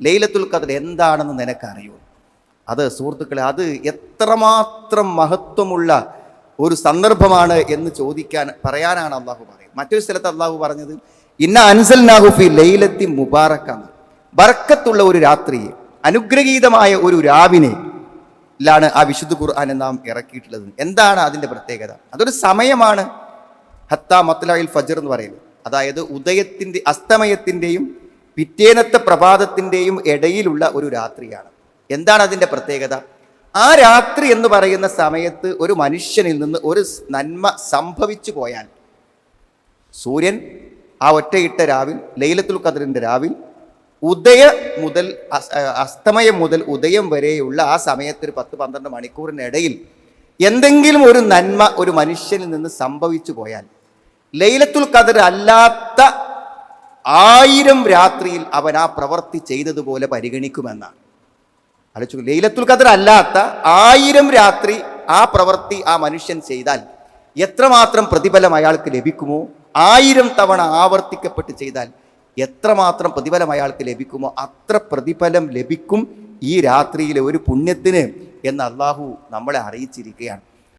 ലൈലത്തുൽ ഖദ്ർ എന്താണെന്ന് നിനക്കറിയൂ? അത് സുഹൃത്തുക്കളെ, അത് എത്രമാത്രം മഹത്വമുള്ള ഒരു സന്ദർഭമാണ് എന്ന് പറയാനാണ് അള്ളാഹു പറയുന്നത്. മറ്റൊരു സ്ഥലത്ത് അള്ളാഹു പറഞ്ഞത് ഇന്ന അൻസൽനാഹു ഫീ ലൈലത്തി മുബാറക, ബർക്കത്തുള്ള ഒരു രാത്രി, അനുഗ്രഹീതമായ ഒരു രാവിനെ ാണ് ആ വിശുദ്ധ ഖുർആനെ നാം ഇറക്കിയിട്ടുള്ളത്. എന്താണ് അതിൻ്റെ പ്രത്യേകത? അതൊരു സമയമാണ്. ഹത്താ മത്ലഇൽ ഫജ്ർ എന്ന് പറയുന്നത്, അതായത് അസ്തമയത്തിൻ്റെയും പിറ്റേന്നത്തെ പ്രഭാതത്തിൻ്റെയും ഇടയിലുള്ള ഒരു രാത്രിയാണ്. എന്താണ് അതിൻ്റെ പ്രത്യേകത? ആ രാത്രി എന്ന് പറയുന്ന സമയത്ത് ഒരു മനുഷ്യനിൽ നിന്ന് ഒരു നന്മ സംഭവിച്ചു പോയാൽ, സൂര്യൻ ആ ഒറ്റയിട്ട രാവിൽ, ലൈലത്തുൽ ഖദ്റിൻ്റെ രാവിൽ, അസ്തമയം മുതൽ ഉദയം വരെയുള്ള ആ സമയത്ത് ഒരു 10-12 മണിക്കൂറിനിടയിൽ എന്തെങ്കിലും ഒരു നന്മ ഒരു മനുഷ്യനിൽ നിന്ന് സംഭവിച്ചു പോയാൽ, ലൈലത്തുൽ ഖദ്ർ അല്ലാത്ത 1000 രാത്രിയിൽ അവൻ ആ പ്രവൃത്തി ചെയ്തതുപോലെ പരിഗണിക്കുമെന്നാണ്. ആലോചിച്ചു, ലൈലത്തുൽ ഖദ്ർ അല്ലാത്ത 1000 രാത്രി ആ പ്രവൃത്തി ആ മനുഷ്യൻ ചെയ്താൽ എത്രമാത്രം പ്രതിഫലം അയാൾക്ക് ലഭിക്കുമോ, 1000 തവണ ആവർത്തിക്കപ്പെട്ട് ചെയ്താൽ എത്രമാത്രം പ്രതിഫലം അയാൾക്ക് ലഭിക്കുമോ അത്ര പ്രതിഫലം ലഭിക്കും ഈ രാത്രിയിലെ ഒരു പുണ്യത്തിന് എന്ന് അള്ളാഹു നമ്മളെ അറിയിച്ചിരിക്കുകയാണ്.